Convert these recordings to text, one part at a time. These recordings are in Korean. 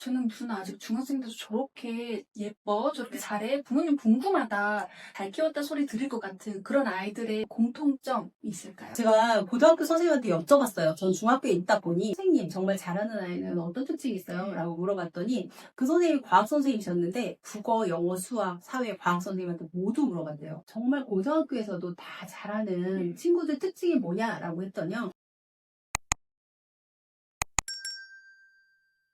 저는 무슨 아직 중학생인데도 저렇게 예뻐? 저렇게 잘해? 부모님 궁금하다. 잘 키웠다 소리 들을 것 같은 그런 아이들의 공통점이 있을까요? 제가 고등학교 선생님한테 여쭤봤어요. 전 중학교에 있다 보니 선생님 정말 잘하는 아이는 어떤 특징이 있어요? 라고 물어봤더니 그 선생님이 과학 선생님이셨는데 국어, 영어, 수학, 사회, 과학 선생님한테 모두 물어봤대요. 정말 고등학교에서도 다 잘하는 친구들 특징이 뭐냐라고 했더니요.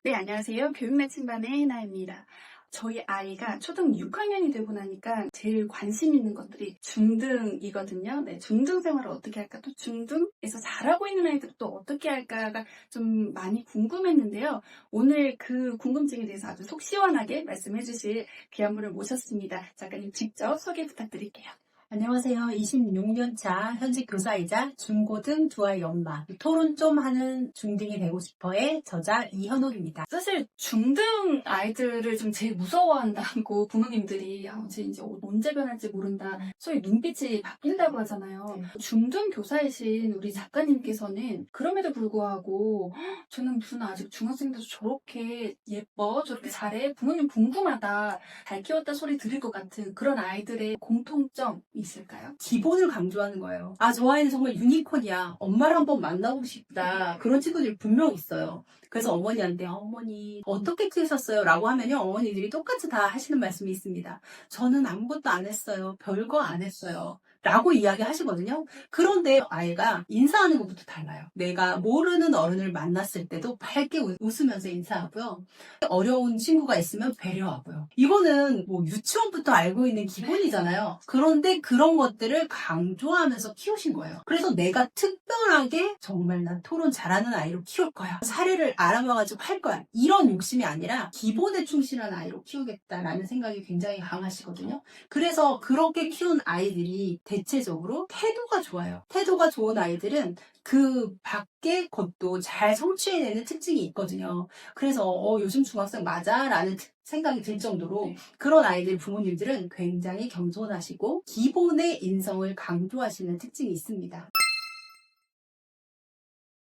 네, 안녕하세요. 교육나침반의 혜나입니다. 저희 아이가 초등 6학년이 되고 나니까 제일 관심 있는 것들이 중등이거든요. 네, 중등 생활을 어떻게 할까? 또 중등에서 잘하고 있는 아이들은 또 어떻게 할까가 좀 많이 궁금했는데요. 오늘 그 궁금증에 대해서 아주 속 시원하게 말씀해 주실 귀한 분을 모셨습니다. 작가님 직접 소개 부탁드릴게요. 안녕하세요. 26년차 현직 교사이자 중고등 두 아이 엄마, 토론 좀 하는 중딩이 되고 싶어의 저자 이현옥입니다. 사실 중등 아이들을 좀 제일 무서워한다고 부모님들이 쟤 이제 언제 변할지 모른다. 소위 눈빛이 바뀐다고 하잖아요. 중등 교사이신 우리 작가님께서는 그럼에도 불구하고 저는 무슨 아직 중학생인데도 저렇게 예뻐? 저렇게 잘해? 부모님 궁금하다. 잘 키웠다 소리 들을 것 같은 그런 아이들의 공통점이 있을까요? 기본을 강조하는 거예요. 아, 저 아이는 정말 유니콘이야. 엄마를 한번 만나보고 싶다. 그런 친구들이 분명 있어요. 그래서 어머니한테 어머니 어떻게 키우셨어요? 라고 하면요. 어머니들이 똑같이 다 하시는 말씀이 있습니다. 저는 아무것도 안 했어요. 별거 안 했어요. 라고 이야기하시거든요. 그런데 아이가 인사하는 것부터 달라요. 내가 모르는 어른을 만났을 때도 밝게 웃으면서 인사하고요. 어려운 친구가 있으면 배려하고요. 이거는 뭐 유치원부터 알고 있는 기본이잖아요. 그런데 그런 것들을 강조하면서 키우신 거예요. 그래서 내가 특별하게 정말 난 토론 잘하는 아이로 키울 거야. 사례를 알아봐가지고 할 거야. 이런 욕심이 아니라 기본에 충실한 아이로 키우겠다라는 생각이 굉장히 강하시거든요. 그래서 그렇게 키운 아이들이 대체적으로 태도가 좋아요. 태도가 좋은 아이들은 그 밖의 것도 잘 성취해내는 특징이 있거든요. 그래서 요즘 중학생 맞아? 라는 생각이 들 정도로 그런 아이들 부모님들은 굉장히 겸손하시고 기본의 인성을 강조하시는 특징이 있습니다.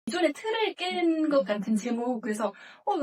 기존의 틀을 깬 것 같은 제목, 그래서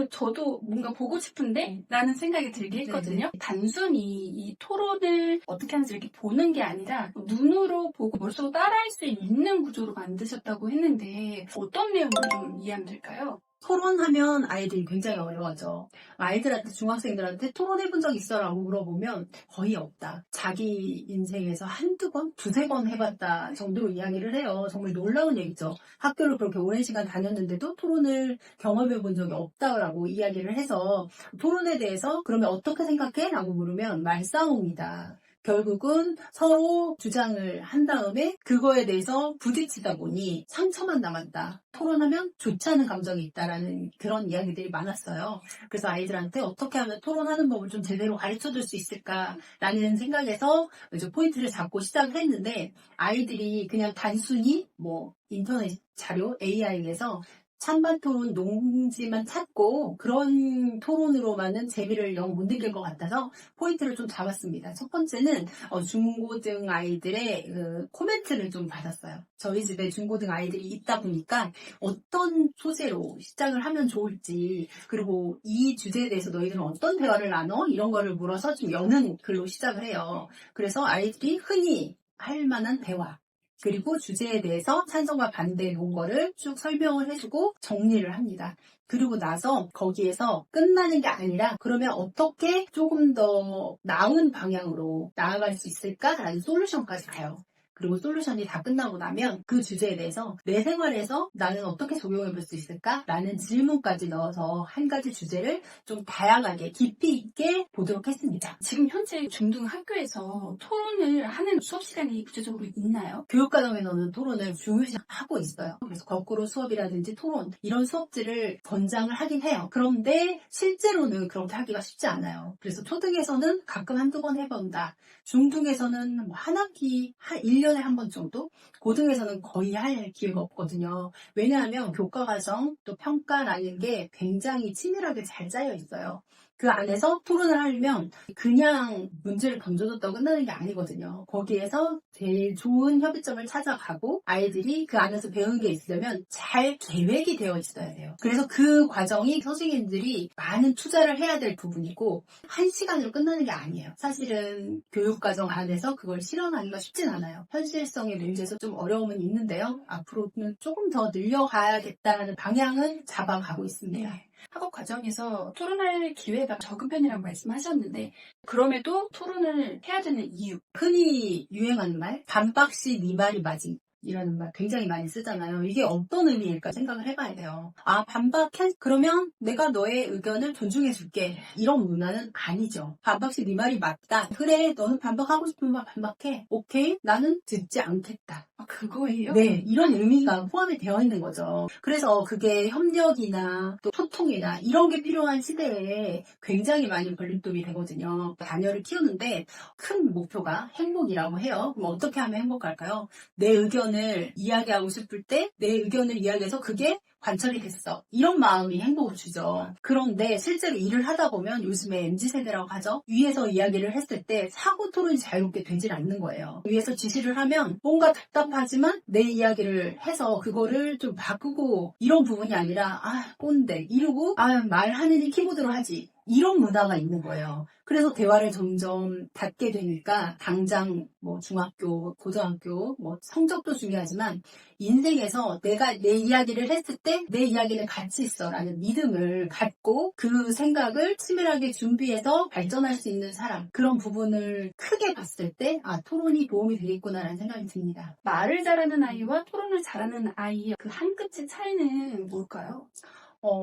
저도 뭔가 보고 싶은데? 라는 생각이 들게 했거든요. 단순히 이 토론을 어떻게 하는지 이렇게 보는 게 아니라 눈으로 보고 머릿속으로 따라할 수 있는 구조로 만드셨다고 했는데 어떤 내용을 좀 이해하면 될까요? 토론하면 아이들이 굉장히 어려워져. 아이들한테, 중학생들한테 토론해본 적 있어? 라고 물어보면 거의 없다. 자기 인생에서 한두 번, 두세 번 해봤다 정도로 이야기를 해요. 정말 놀라운 얘기죠. 학교를 그렇게 오랜 시간 다녔는데도 토론을 경험해본 적이 없다라고 이야기를 해서 토론에 대해서 그러면 어떻게 생각해? 라고 물으면 말싸움이다. 결국은 서로 주장을 한 다음에 그거에 대해서 부딪히다 보니 상처만 남았다. 토론하면 좋지 않은 감정이 있다라는 그런 이야기들이 많았어요. 그래서 아이들한테 어떻게 하면 토론하는 법을 좀 제대로 가르쳐 줄 수 있을까라는 생각에서 이제 포인트를 잡고 시작을 했는데 아이들이 그냥 단순히 뭐 인터넷 자료 AI에서 찬반 토론 농지만 찾고 그런 토론으로만은 재미를 영 못 느낄 것 같아서 포인트를 좀 잡았습니다. 첫 번째는 중고등 아이들의 그 코멘트를 좀 받았어요. 저희 집에 중고등 아이들이 있다 보니까 어떤 소재로 시작을 하면 좋을지 그리고 이 주제에 대해서 너희들은 어떤 대화를 나눠? 이런 거를 물어서 좀 여는 글로 시작을 해요. 그래서 아이들이 흔히 할 만한 대화 그리고 주제에 대해서 찬성과 반대의 논거를 쭉 설명을 해주고 정리를 합니다. 그리고 나서 거기에서 끝나는 게 아니라 그러면 어떻게 조금 더 나은 방향으로 나아갈 수 있을까라는 솔루션까지 가요. 그리고 솔루션이 다 끝나고 나면 그 주제에 대해서 내 생활에서 나는 어떻게 적용해 볼 수 있을까라는 질문까지 넣어서 한 가지 주제를 좀 다양하게 깊이 있게 보도록 했습니다. 지금 현재 중등 학교에서 토론을 하는 수업 시간이 구체적으로 있나요? 교육과정에서는 토론을 중요시 하고 있어요. 그래서 거꾸로 수업이라든지 토론 이런 수업들을 권장을 하긴 해요. 그런데 실제로는 그렇게 하기가 쉽지 않아요. 그래서 초등에서는 가끔 한두 번 해본다. 중등에서는 한 학기, 한 1년 1년에 한 번 정도? 고등에서는 거의 할 기회가 없거든요. 왜냐하면 교과과정 또 평가라는 게 굉장히 치밀하게 잘 짜여 있어요. 그 안에서 토론을 하려면 그냥 문제를 던져줬다고 끝나는 게 아니거든요. 거기에서 제일 좋은 협의점을 찾아가고 아이들이 그 안에서 배우는 게 있으려면 잘 계획이 되어 있어야 돼요. 그래서 그 과정이 선생님들이 많은 투자를 해야 될 부분이고 한 시간으로 끝나는 게 아니에요. 사실은 교육과정 안에서 그걸 실현하기가 쉽진 않아요. 현실성의 문제에서 좀 어려움은 있는데요. 앞으로는 조금 더 늘려가야겠다는 방향은 잡아가고 있습니다. 네. 학업 과정에서 토론할 기회가 적은 편이라고 말씀하셨는데 그럼에도 토론을 해야 되는 이유. 흔히 유행하는 말, 반박시 네 말이 맞음. 이라는 말 굉장히 많이 쓰잖아요. 이게 어떤 의미일까 생각을 해봐야 돼요. 아, 반박해? 그러면 내가 너의 의견을 존중해줄게. 이런 문화는 아니죠. 반박시 네 말이 맞다. 그래, 너는 반박하고 싶으면 반박해. 오케이, 나는 듣지 않겠다. 아, 그거예요? 네, 이런 의미가 포함이 되어 있는 거죠. 그래서 그게 협력이나 또 소통이나 이런 게 필요한 시대에 굉장히 많이 걸림돌이 되거든요. 자녀를 키우는데 큰 목표가 행복이라고 해요. 그럼 어떻게 하면 행복할까요? 내 의견을 이야기하고 싶을 때 내 의견을 이야기해서 그게 관철이 됐어. 이런 마음이 행복을 주죠. 그런데 실제로 일을 하다 보면 요즘에 MZ세대라고 하죠. 위에서 이야기를 했을 때 사고 토론이 자유롭게 되질 않는 거예요. 위에서 지시를 하면 뭔가 답답하지만 내 이야기를 해서 그거를 좀 바꾸고 이런 부분이 아니라 아 꼰대 이러고 아 말하느니 키보드로 하지. 이런 문화가 있는 거예요. 그래서 대화를 점점 닫게 되니까 당장 뭐 중학교, 고등학교, 뭐 성적도 중요하지만 인생에서 내가 내 이야기를 했을 때 내 이야기는 가치 있어라는 믿음을 갖고 그 생각을 치밀하게 준비해서 발전할 수 있는 사람 그런 부분을 크게 봤을 때 아 토론이 도움이 되겠구나라는 생각이 듭니다. 말을 잘하는 아이와 토론을 잘하는 아이의 그 한 끗의 차이는 뭘까요?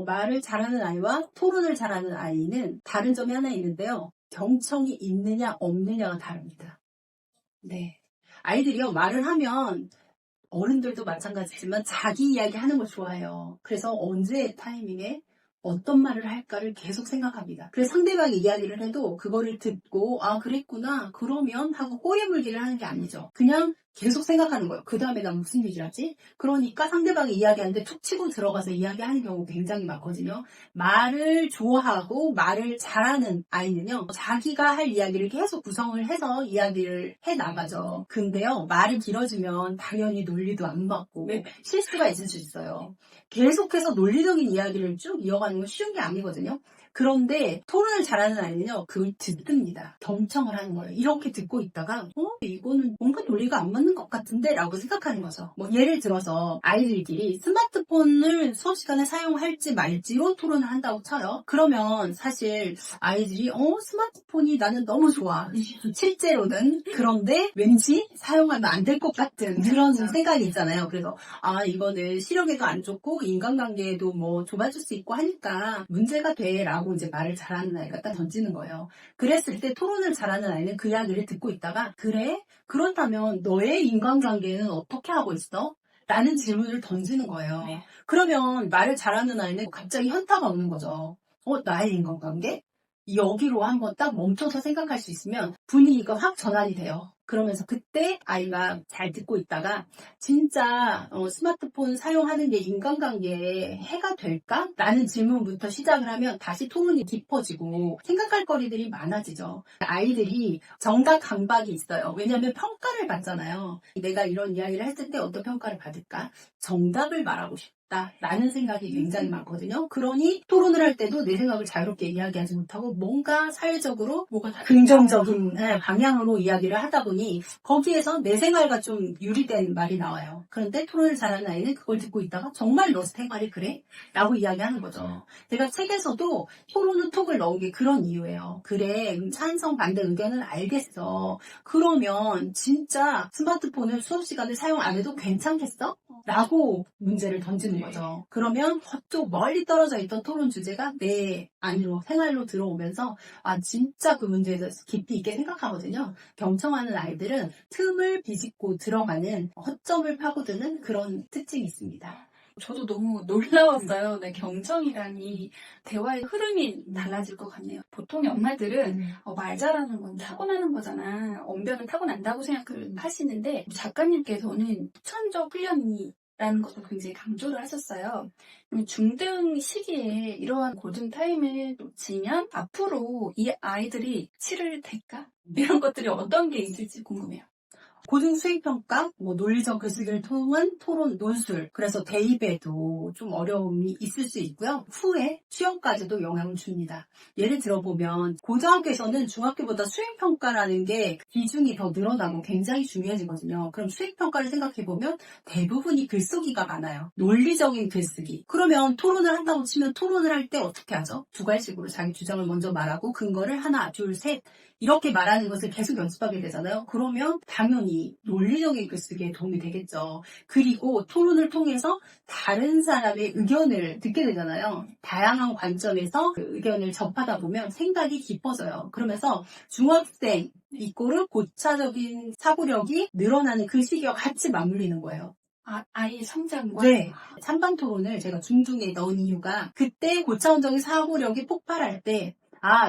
말을 잘하는 아이와 토론을 잘하는 아이는 다른 점이 하나 있는데요. 경청이 있느냐 없느냐가 다릅니다. 네. 아이들이요, 말을 하면 어른들도 마찬가지지만 자기 이야기 하는 걸 좋아해요. 그래서 언제 타이밍에 어떤 말을 할까를 계속 생각합니다. 그래서 상대방이 이야기를 해도 그거를 듣고 아 그랬구나 그러면 하고 꼬리물기를 하는 게 아니죠. 그냥 계속 생각하는 거예요. 그 다음에 난 무슨 얘기를 하지? 그러니까 상대방이 이야기하는데 툭 치고 들어가서 이야기하는 경우 굉장히 많거든요. 말을 좋아하고 말을 잘하는 아이는요. 자기가 할 이야기를 계속 구성을 해서 이야기를 해나가죠. 근데요. 말을 길어지면 당연히 논리도 안 맞고 실수가 있을 수 있어요. 계속해서 논리적인 이야기를 쭉 이어가는 건 쉬운 게 아니거든요. 그런데 토론을 잘하는 아이는요. 그걸 듣습니다. 경청을 하는 거예요. 이렇게 듣고 있다가 이거는 뭔가 논리가 안 맞는 것 같은데 라고 생각하는 거죠. 뭐 예를 들어서 아이들끼리 스마트폰을 수업 시간에 사용할지 말지로 토론을 한다고 쳐요. 그러면 사실 아이들이 스마트폰이 나는 너무 좋아. 실제로는 그런데 왠지 사용하면 안 될 것 같은 그런 생각이 있잖아요. 그래서 아 이거는 시력에도 안 좋고 인간관계에도 뭐 좁아질 수 있고 하니까 문제가 돼 라고 이제 말을 잘하는 아이가 딱 던지는 거예요. 그랬을 때 토론을 잘하는 아이는 그 이야기를 듣고 있다가 그래? 그렇다면 너의 인간관계는 어떻게 하고 있어? 라는 질문을 던지는 거예요. 네. 그러면 말을 잘하는 아이는 갑자기 현타가 오는 거죠. 나의 인간관계? 여기로 한번 딱 멈춰서 생각할 수 있으면 분위기가 확 전환이 돼요. 그러면서 그때 아이가 잘 듣고 있다가 진짜 스마트폰 사용하는 게 인간관계에 해가 될까? 라는 질문부터 시작을 하면 다시 토론이 깊어지고 생각할 거리들이 많아지죠. 아이들이 정답 강박이 있어요. 왜냐하면 평가를 받잖아요. 내가 이런 이야기를 했을 때 어떤 평가를 받을까? 정답을 말하고 싶다라는 생각이 굉장히 많거든요. 그러니 토론을 할 때도 내 생각을 자유롭게 이야기하지 못하고 뭔가 사회적으로 긍정적인 방향으로 이야기를 하다 보니 거기에서 내 생활과 좀 유리된 말이 나와요. 그런데 토론을 잘하는 아이는 그걸 듣고 있다가 정말 너 생활이 그래? 라고 이야기하는 거죠. 제가 책에서도 토론 후 톡을 넣은 게 그런 이유예요. 그래, 찬성 반대 의견은 알겠어. 그러면 진짜 스마트폰을 수업 시간에 사용 안 해도 괜찮겠어? 라고 문제를 던지는 거죠. 그러면 저쪽 멀리 떨어져 있던 토론 주제가 내 안으로 생활로 들어오면서 아 진짜 그 문제에 대해서 깊이 있게 생각하거든요. 경청하는 아이들은 틈을 비집고 들어가는 허점을 파고드는 그런 특징이 있습니다. 저도 너무 놀라웠어요. 네, 경청이라니 대화의 흐름이 달라질 것 같네요. 보통 엄마들은 말 잘하는 건 타고나는 거잖아. 언변은 타고난다고 생각을 하시는데 작가님께서는 후천적 훈련이 라는 것도 굉장히 강조를 하셨어요. 그럼 중등 시기에 이러한 골든 타임을 놓치면 앞으로 이 아이들이 치를 될까? 이런 것들이 어떤 게 있을지 궁금해요. 고등 수행평가, 논리적 글쓰기를 통한 토론, 논술, 그래서 대입에도 좀 어려움이 있을 수 있고요. 후에 시험까지도 영향을 줍니다. 예를 들어보면 고등학교에서는 중학교보다 수행평가라는 게 비중이 더 늘어나고 굉장히 중요해지거든요. 그럼 수행평가를 생각해보면 대부분이 글쓰기가 많아요. 논리적인 글쓰기. 그러면 토론을 한다고 치면 토론을 할 때 어떻게 하죠? 두 가지식으로 자기 주장을 먼저 말하고 근거를 하나, 둘, 셋 이렇게 말하는 것을 계속 연습하게 되잖아요. 그러면 당연히 논리적인 글쓰기에 도움이 되겠죠. 그리고 토론을 통해서 다른 사람의 의견을 듣게 되잖아요. 다양한 관점에서 그 의견을 접하다 보면 생각이 깊어져요. 그러면서 중학생 이꼬르 고차적인 사고력이 늘어나는 그 시기와 같이 맞물리는 거예요. 아이의 성장과? 네. 찬반 토론을 제가 중중에 넣은 이유가 그때 고차원적인 사고력이 폭발할 때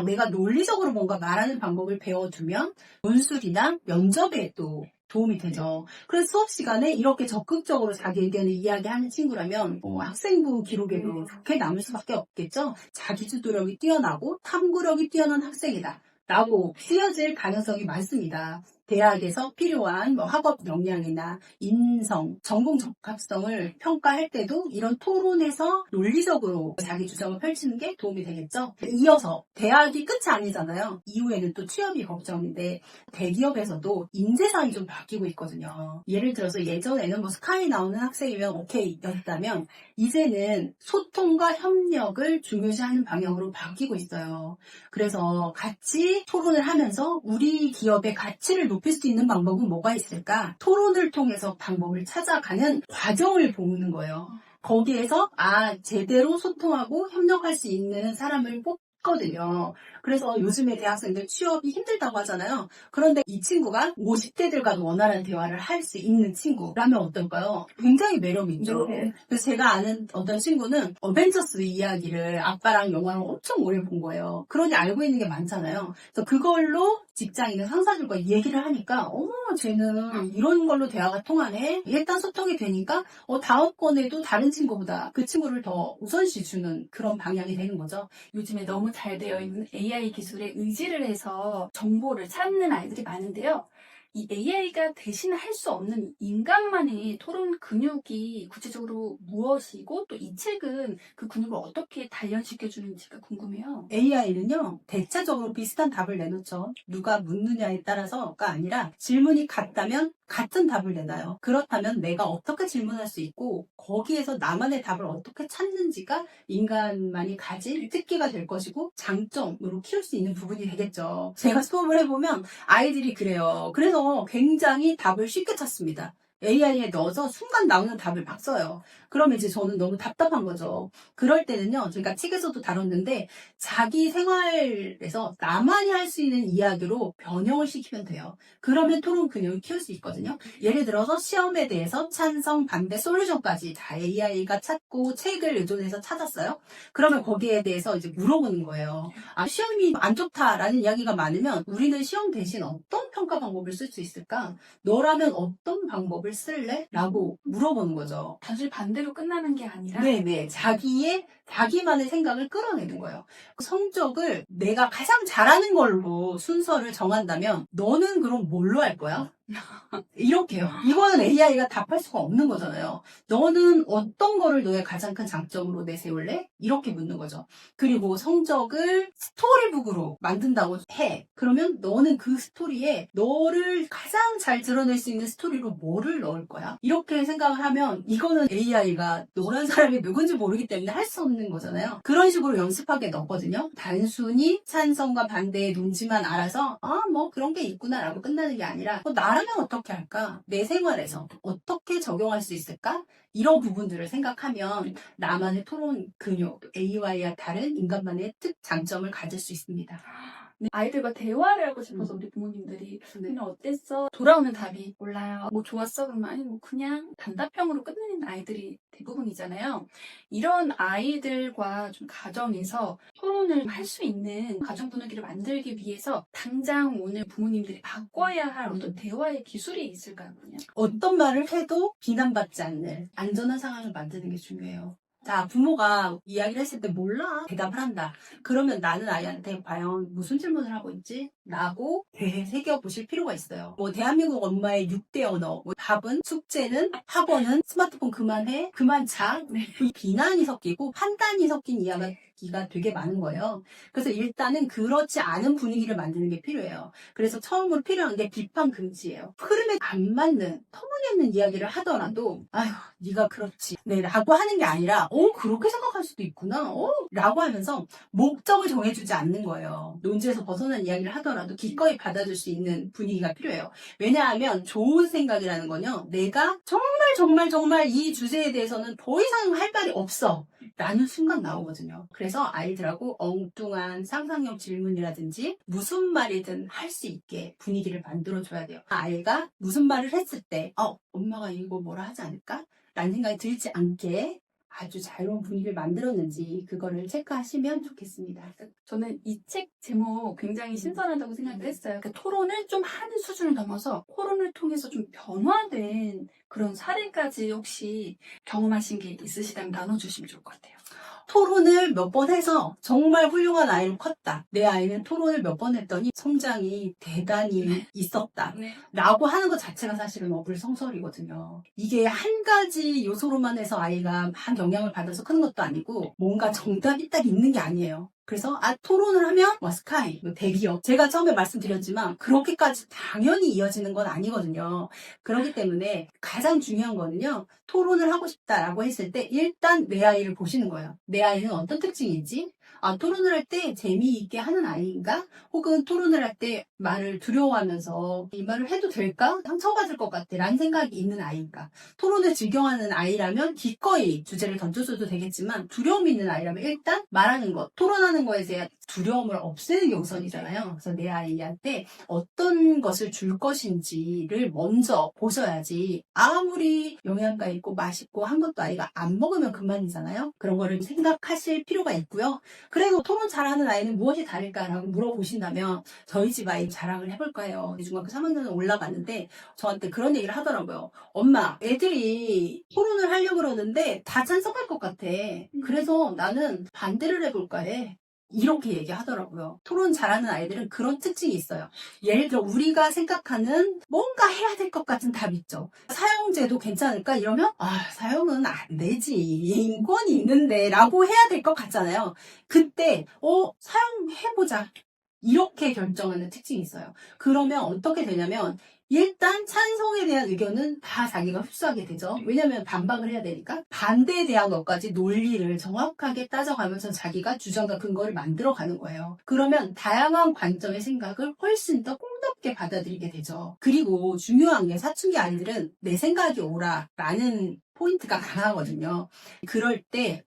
내가 논리적으로 뭔가 말하는 방법을 배워두면 논술이나 면접에 또 도움이 되죠. 그래서 수업 시간에 이렇게 적극적으로 자기 의견을 이야기하는 친구라면 학생부 기록에도 좋게 남을 수밖에 없겠죠. 자기주도력이 뛰어나고 탐구력이 뛰어난 학생이다 라고 쓰여질 가능성이 많습니다. 대학에서 필요한 학업 역량이나 인성, 전공 적합성을 평가할 때도 이런 토론에서 논리적으로 자기 주장을 펼치는 게 도움이 되겠죠. 이어서 대학이 끝이 아니잖아요. 이후에는 또 취업이 걱정인데 대기업에서도 인재상이 좀 바뀌고 있거든요. 예를 들어서 예전에는 스카이 나오는 학생이면 오케이 였다면 이제는 소통과 협력을 중요시하는 방향으로 바뀌고 있어요. 그래서 같이 토론을 하면서 우리 기업의 가치를 높일 수 있는 방법은 뭐가 있을까? 토론을 통해서 방법을 찾아가는 과정을 보는 거예요. 거기에서 제대로 소통하고 협력할 수 있는 사람을 뽑거든요. 그래서 요즘에 대학생들 취업이 힘들다고 하잖아요. 그런데 이 친구가 50대들과도 원활한 대화를 할 수 있는 친구라면 어떨까요? 굉장히 매력이 있죠. 네. 그래서 제가 아는 어떤 친구는 어벤져스 이야기를 아빠랑 영화를 엄청 오래 본 거예요. 그러니 알고 있는 게 많잖아요. 그래서 그걸로 직장인의 상사들과 얘기를 하니까 쟤는 이런 걸로 대화가 통하네. 일단 소통이 되니까 다음번에도 다른 친구보다 그 친구를 더 우선시 주는 그런 방향이 되는 거죠. 요즘에 너무 잘 되어 있는 AI 기술에 의지를 해서 정보를 찾는 아이들이 많은데요. 이 AI가 대신 할 수 없는 인간만의 토론 근육이 구체적으로 무엇이고 또 이 책은 그 근육을 어떻게 단련시켜주는지가 궁금해요. AI는요, 대체적으로 비슷한 답을 내놓죠. 누가 묻느냐에 따라서가 아니라 질문이 같다면 같은 답을 내놔요. 그렇다면 내가 어떻게 질문할 수 있고 거기에서 나만의 답을 어떻게 찾는지가 인간만이 가진 특기가 될 것이고 장점으로 키울 수 있는 부분이 되겠죠. 제가 수업을 해보면 아이들이 그래요. 그래서 굉장히 답을 쉽게 찾습니다. AI에 넣어서 순간 나오는 답을 막 써요. 그러면 이제 저는 너무 답답한 거죠. 그럴 때는요, 제가 책에서도 다뤘는데, 자기 생활에서 나만이 할 수 있는 이야기로 변형을 시키면 돼요. 그러면 토론 근육을 키울 수 있거든요. 예를 들어서 시험에 대해서 찬성, 반대, 솔루션까지 다 AI가 찾고 책을 의존해서 찾았어요. 그러면 거기에 대해서 이제 물어보는 거예요. 시험이 안 좋다라는 이야기가 많으면 우리는 시험 대신 어떤 평가 방법을 쓸 수 있을까? 너라면 어떤 방법을 쓸래? 라고 물어보는 거죠. 단순히 반대로 끝나는 게 아니라 네네. 자기만의 생각을 끌어내는 거예요. 성적을 내가 가장 잘하는 걸로 순서를 정한다면 너는 그럼 뭘로 할 거야? 이렇게요. 이거는 AI가 답할 수가 없는 거잖아요. 너는 어떤 거를 너의 가장 큰 장점으로 내세울래? 이렇게 묻는 거죠. 그리고 성적을 스토리북으로 만든다고 해. 그러면 너는 그 스토리에 너를 가장 잘 드러낼 수 있는 스토리로 뭐를 넣을 거야? 이렇게 생각을 하면 이거는 AI가 너란 사람이 누군지 모르기 때문에 할 수 없는 거잖아요. 그런 식으로 연습하게 넣거든요. 단순히 찬성과 반대의 논지만 알아서 그런 게 있구나라고 끝나는 게 아니라 나라면 어떻게 할까? 내 생활에서 어떻게 적용할 수 있을까? 이런 부분들을 생각하면 나만의 토론 근육, AI와 다른 인간만의 장점을 가질 수 있습니다. 아이들과 대화를 하고 싶어서 우리 부모님들이 오늘 어땠어? 돌아오는 답이 몰라요. 뭐 좋았어? 그러면 아니 뭐 그냥 단답형으로 끝내는 아이들이 대부분이잖아요. 이런 아이들과 좀 가정에서 토론을 할 수 있는 가정 분위기를 만들기 위해서 당장 오늘 부모님들이 바꿔야 할 어떤 대화의 기술이 있을까요? 그냥? 어떤 말을 해도 비난받지 않는 안전한 상황을 만드는 게 중요해요. 자, 부모가 이야기를 했을 때 몰라 대답을 한다. 그러면 나는 아이한테 과연 무슨 질문을 하고 있지? 라고 되새겨보실 필요가 있어요. 뭐 대한민국 엄마의 6대 언어, 뭐 답은, 숙제는, 학원은, 스마트폰 그만해, 그만 자. 이 비난이 섞이고 판단이 섞인 이야기가 되게 많은 거예요. 그래서 일단은 그렇지 않은 분위기를 만드는 게 필요해요. 그래서 처음으로 필요한 게 비판 금지예요. 흐름에 안 맞는 터무니없는 이야기를 하더라도 아휴 네가 그렇지 네 라고 하는 게 아니라 그렇게 생각할 수도 있구나 라고 하면서 목적을 정해주지 않는 거예요. 논지에서 벗어난 이야기를 하더라도 기꺼이 받아줄 수 있는 분위기가 필요해요. 왜냐하면 좋은 생각이라는 건요, 내가 정말 이 주제에 대해서는 더 이상 할 말이 없어 라는 순간 나오거든요. 그래서 아이들하고 엉뚱한 상상력 질문이라든지 무슨 말이든 할 수 있게 분위기를 만들어줘야 돼요. 아이가 무슨 말을 했을 때 엄마가 이거 뭐라 하지 않을까? 라는 생각이 들지 않게 아주 자유로운 분위기를 만들었는지 그거를 체크하시면 좋겠습니다. 저는 이 책 제목 굉장히 신선하다고 생각을 했어요. 그러니까 토론을 좀 하는 수준을 넘어서 토론을 통해서 좀 변화된 그런 사례까지 혹시 경험하신 게 있으시다면 나눠주시면 좋을 것 같아요. 토론을 몇 번 해서 정말 훌륭한 아이로 컸다. 내 아이는 토론을 몇 번 했더니 성장이 대단히 있었다. 네. 라고 하는 것 자체가 사실은 어불성설이거든요. 이게 한 가지 요소로만 해서 아이가 막 영향을 받아서 크는 것도 아니고 뭔가 정답이 딱 있는 게 아니에요. 그래서 토론을 하면 스카이, 대기업 제가 처음에 말씀드렸지만 그렇게까지 당연히 이어지는 건 아니거든요. 그렇기 때문에 가장 중요한 거는요, 토론을 하고 싶다라고 했을 때 일단 내 아이를 보시는 거예요. 내 아이는 어떤 특징이지? 토론을 할 때 재미있게 하는 아이인가? 혹은 토론을 할 때 말을 두려워하면서 이 말을 해도 될까? 상처받을 것 같아 라는 생각이 있는 아이인가? 토론을 즐겨하는 아이라면 기꺼이 주제를 던져줘도 되겠지만 두려움이 있는 아이라면 일단 말하는 것, 토론하는 거에 대한 두려움을 없애는 게 우선이잖아요. 그래서 내 아이한테 어떤 것을 줄 것인지를 먼저 보셔야지 아무리 영양가 있고 맛있고 한 것도 아이가 안 먹으면 그만이잖아요. 그런 거를 생각하실 필요가 있고요. 그리고 토론 잘하는 아이는 무엇이 다를까라고 물어보신다면 저희 집 아이 자랑을 해볼 거예요. 중학교 3학년에 올라갔는데 저한테 그런 얘기를 하더라고요. 엄마, 애들이 토론을 하려고 그러는데 다 찬성할 것 같아. 그래서 나는 반대를 해볼까 해. 이렇게 얘기하더라고요. 토론 잘하는 아이들은 그런 특징이 있어요. 예를 들어 우리가 생각하는 뭔가 해야 될 것 같은 답 있죠. 사형제도 괜찮을까? 이러면 사형은 안 되지. 인권이 있는데 라고 해야 될 것 같잖아요. 그때 사형해보자. 이렇게 결정하는 특징이 있어요. 그러면 어떻게 되냐면 일단 찬성에 대한 의견은 다 자기가 흡수하게 되죠. 왜냐하면 반박을 해야 되니까. 반대에 대한 것까지 논리를 정확하게 따져가면서 자기가 주장과 근거를 만들어가는 거예요. 그러면 다양한 관점의 생각을 훨씬 더 꼼답게 받아들이게 되죠. 그리고 중요한 게 사춘기 아이들은 내 생각이 옳아라는 포인트가 강하거든요. 그럴 때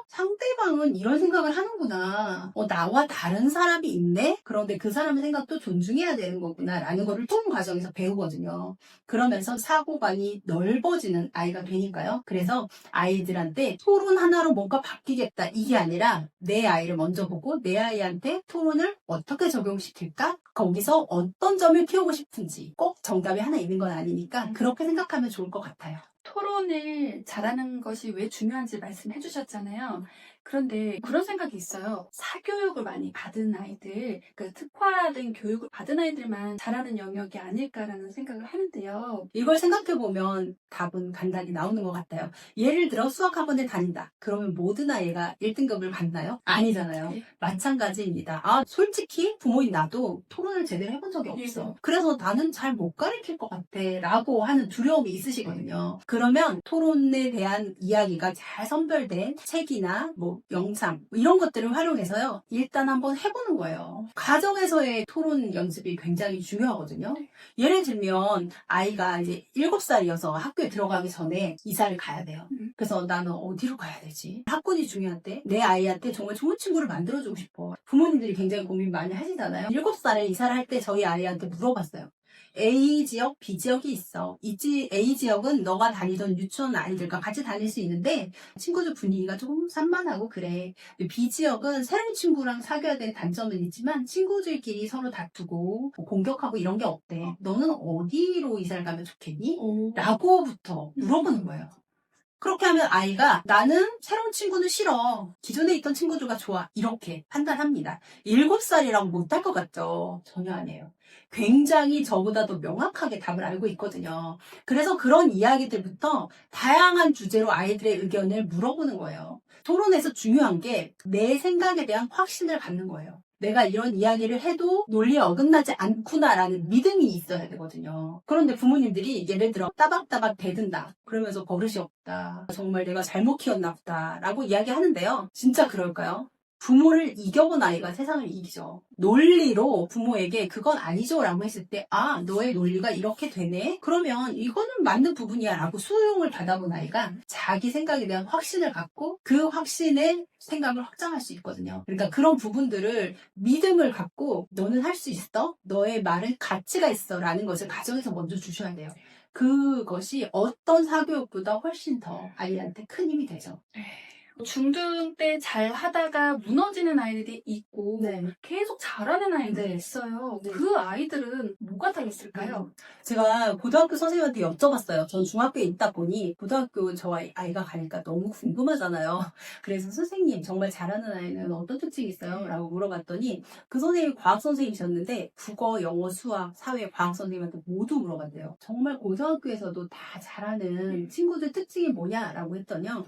상대방은 이런 생각을 하는구나. 나와 다른 사람이 있네? 그런데 그 사람의 생각도 존중해야 되는 거구나 라는 거를 토론 과정에서 배우거든요. 그러면서 사고관이 넓어지는 아이가 되니까요. 그래서 아이들한테 토론 하나로 뭔가 바뀌겠다 이게 아니라 내 아이를 먼저 보고 내 아이한테 토론을 어떻게 적용시킬까? 거기서 어떤 점을 키우고 싶은지 꼭 정답이 하나 있는 건 아니니까 그렇게 생각하면 좋을 것 같아요. 토론을 잘하는 것이 왜 중요한지 말씀해 주셨잖아요. 그런데 그런 생각이 있어요. 사교육을 많이 받은 아이들, 특화된 교육을 받은 아이들만 잘하는 영역이 아닐까라는 생각을 하는데요. 이걸 생각해보면 답은 간단히 나오는 것 같아요. 예를 들어 수학학원에 다닌다. 그러면 모든 아이가 1등급을 받나요? 아니잖아요. 네. 마찬가지입니다. 솔직히 부모인 나도 토론을 제대로 해본 적이 없어. 그래서 나는 잘 못 가르칠 것 같아 라고 하는 두려움이 있으시거든요. 그러면 토론에 대한 이야기가 잘 선별된 책이나 비디오, 영상 이런 것들을 활용해서요. 일단 한번 해보는 거예요. 가정에서의 토론 연습이 굉장히 중요하거든요. 예를 들면 아이가 이제 7살이어서 학교에 들어가기 전에 이사를 가야 돼요. 그래서 나는 어디로 가야 되지? 학군이 중요한데 내 아이한테 정말 좋은 친구를 만들어주고 싶어. 부모님들이 굉장히 고민 많이 하시잖아요. 7살에 이사를 할 때 저희 아이한테 물어봤어요. A 지역, B 지역이 있어. A 지역은 너가 다니던 유치원 아이들과 같이 다닐 수 있는데 친구들 분위기가 조금 산만하고 그래. B 지역은 새로운 친구랑 사귀어야 되는 단점은 있지만 친구들끼리 서로 다투고 공격하고 이런 게 없대. 너는 어디로 이사를 가면 좋겠니? 라고부터 물어보는 거예요. 그렇게 하면 아이가 나는 새로운 친구는 싫어. 기존에 있던 친구들과 좋아. 이렇게 판단합니다. 7살이라고 못할 것 같죠? 전혀 아니에요. 굉장히 저보다도 명확하게 답을 알고 있거든요. 그래서 그런 이야기들부터 다양한 주제로 아이들의 의견을 물어보는 거예요. 토론에서 중요한 게 내 생각에 대한 확신을 갖는 거예요. 내가 이런 이야기를 해도 논리에 어긋나지 않구나라는 믿음이 있어야 되거든요. 그런데 부모님들이 예를 들어 따박따박 대든다. 그러면서 버릇이 없다. 정말 내가 잘못 키웠나 보다. 라고 이야기하는데요. 진짜 그럴까요? 부모를 이겨본 아이가 세상을 이기죠. 논리로 부모에게 그건 아니죠 라고 했을 때 아, 너의 논리가 이렇게 되네? 그러면 이거는 맞는 부분이야 라고 수용을 받아본 아이가 자기 생각에 대한 확신을 갖고 그 확신의 생각을 확장할 수 있거든요. 그러니까 그런 부분들을 믿음을 갖고 너는 할 수 있어? 너의 말은 가치가 있어 라는 것을 가정에서 먼저 주셔야 돼요. 그것이 어떤 사교육보다 훨씬 더 아이한테 큰 힘이 되죠. 중등 때 잘 하다가 무너지는 아이들이 있고 네. 계속 잘하는 아이들이 네. 있어요. 네. 그 아이들은 뭐가 달랐을까요? 제가 고등학교 선생님한테 여쭤봤어요. 전 중학교에 있다 보니 고등학교 저 아이가 가니까 너무 궁금하잖아요. 그래서 선생님 정말 잘하는 아이는 어떤 특징이 있어요? 라고 물어봤더니 그 선생님이 과학 선생님이셨는데 국어, 영어, 수학, 사회, 과학 선생님한테 모두 물어봤대요. 정말 고등학교에서도 다 잘하는 친구들 특징이 뭐냐라고 했더니요.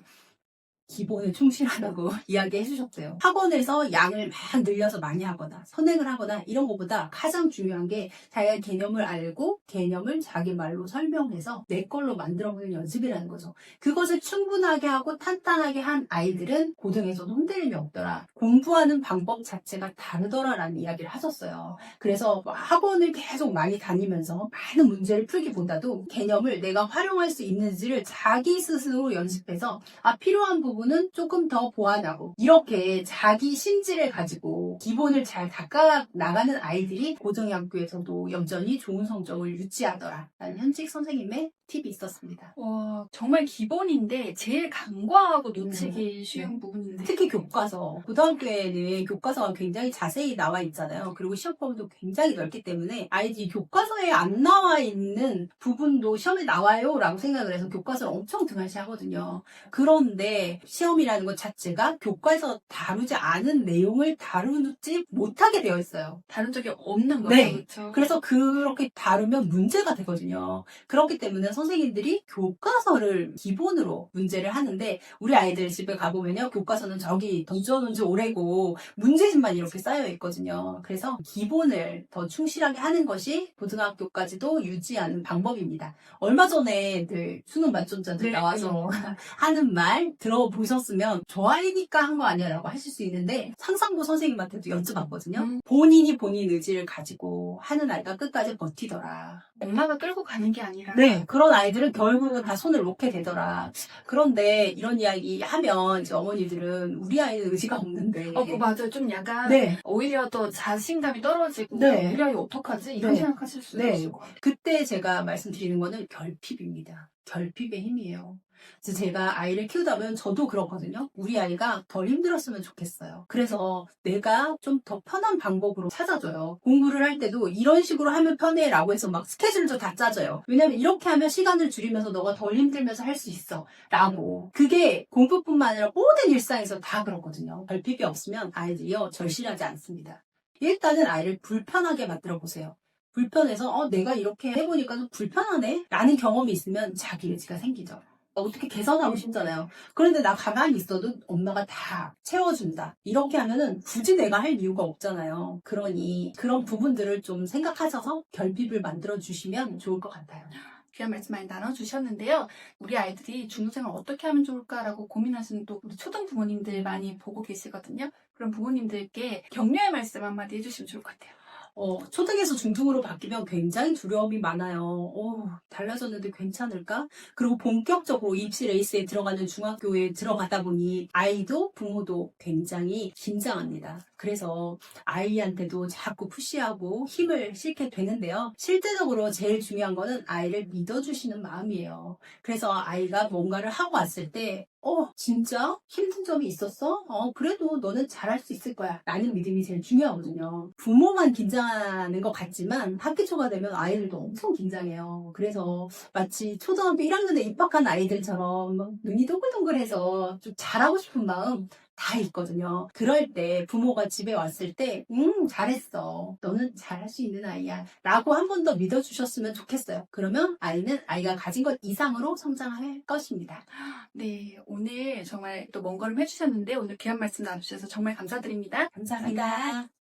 기본에 충실하다고 이야기해 주셨대요. 학원에서 양을 막 늘려서 많이 하거나 선행을 하거나 이런 것보다 가장 중요한 게 자기가 개념을 알고 개념을 자기 말로 설명해서 내 걸로 만들어보는 연습이라는 거죠. 그것을 충분하게 하고 탄탄하게 한 아이들은 고등에서도 흔들림이 없더라. 공부하는 방법 자체가 다르더라라는 이야기를 하셨어요. 그래서 학원을 계속 많이 다니면서 많은 문제를 풀기보다도 개념을 내가 활용할 수 있는지를 자기 스스로 연습해서 필요한 부분은 조금 더 보완하고 이렇게 자기 심지를 가지고 기본을 잘 닦아 나가는 아이들이 고등학교에서도 여전히 좋은 성적을 유지하더라 라는 현직 선생님의 팁이 있었습니다. 와, 정말 기본인데 제일 간과하고 놓치기 쉬운 부분인데 특히 교과서. 고등학교에는 교과서가 굉장히 자세히 나와 있잖아요. 그리고 시험 범위도 굉장히 넓기 때문에 아이들이 교과서에 안 나와 있는 부분도 시험에 나와요 라고 생각을 해서 교과서를 엄청 등한시 하거든요. 그런데 시험이라는 것 자체가 교과에서 다루지 않은 내용을 다루지 못하게 되어 있어요. 다른 적이 없는 거죠. 네. 그렇죠? 그래서 그렇게 다루면 문제가 되거든요. 그렇기 때문에 선생님들이 교과서를 기본으로 문제를 하는데 우리 아이들 집에 가보면요. 교과서는 저기 던져놓은 지 오래고 문제집만 이렇게 쌓여 있거든요. 그래서 기본을 더 충실하게 하는 것이 고등학교까지도 유지하는 방법입니다. 얼마 전에 수능 만점자들 나와서 하는 말 들어보셨으면 저 아이니까 한 거 아니야 라고 하실 수 있는데 상상부 선생님한테도 여쭤봤거든요. 본인이 본인 의지를 가지고 하는 아이가 끝까지 버티더라. 엄마가 끌고 가는 게 아니라 네, 그런 아이들은 결국은 다 손을 놓게 되더라. 그런데 이런 이야기 하면 이제 어머니들은 우리 아이는 의지가 없는데. 맞아요. 좀 약간 네. 오히려 더 자신감이 떨어지고 네. 우리 아이 어떡하지? 이런 네. 생각하실 수도 네. 있을 것 같아요. 그때 제가 말씀드리는 거는 결핍입니다. 결핍의 힘이에요. 그래서 제가 아이를 키우다 보면 저도 그렇거든요. 우리 아이가 덜 힘들었으면 좋겠어요. 그래서 내가 좀 더 편한 방법으로 찾아줘요. 공부를 할 때도 이런 식으로 하면 편해 라고 해서 막 스케줄도 다 짜줘요. 왜냐면 이렇게 하면 시간을 줄이면서 너가 덜 힘들면서 할 수 있어 라고. 그게 공부뿐만 아니라 모든 일상에서 다 그렇거든요. 결핍이 없으면 아이들이요 절실하지 않습니다. 일단은 아이를 불편하게 만들어 보세요. 불편해서 내가 이렇게 해보니까 좀 불편하네? 라는 경험이 있으면 자기 의지가 생기죠. 어떻게 개선하고 싶잖아요. 그런데 나 가만히 있어도 엄마가 다 채워준다. 이렇게 하면은 굳이 내가 할 이유가 없잖아요. 그러니 그런 부분들을 좀 생각하셔서 결핍을 만들어주시면 좋을 것 같아요. 귀한 말씀 많이 나눠주셨는데요. 우리 아이들이 중등생활 어떻게 하면 좋을까라고 고민하시는 또 우리 초등 부모님들 많이 보고 계시거든요. 그럼 부모님들께 격려의 말씀 한마디 해주시면 좋을 것 같아요. 초등에서 중등으로 바뀌면 굉장히 두려움이 많아요. 달라졌는데 괜찮을까? 그리고 본격적으로 입시 레이스에 들어가는 중학교에 들어가다 보니 아이도 부모도 굉장히 긴장합니다. 그래서 아이한테도 자꾸 푸시하고 힘을 실게 되는데요. 실제적으로 제일 중요한 거는 아이를 믿어주시는 마음이에요. 그래서 아이가 뭔가를 하고 왔을 때 진짜 힘든 점이 있었어? 그래도 너는 잘할 수 있을 거야. 라는 믿음이 제일 중요하거든요. 부모만 긴장하는 것 같지만 학기 초가 되면 아이들도 엄청 긴장해요. 그래서 마치 초등학교 1학년에 입학한 아이들처럼 막 눈이 동글동글해서 좀 잘하고 싶은 마음 다 있거든요. 그럴 때 부모가 집에 왔을 때 잘했어. 너는 잘할 수 있는 아이야. 라고 한 번 더 믿어주셨으면 좋겠어요. 그러면 아이는 아이가 가진 것 이상으로 성장할 것입니다. 네, 오늘 정말 또 먼 걸음 해주셨는데 오늘 귀한 말씀 나눠주셔서 정말 감사드립니다. 감사합니다.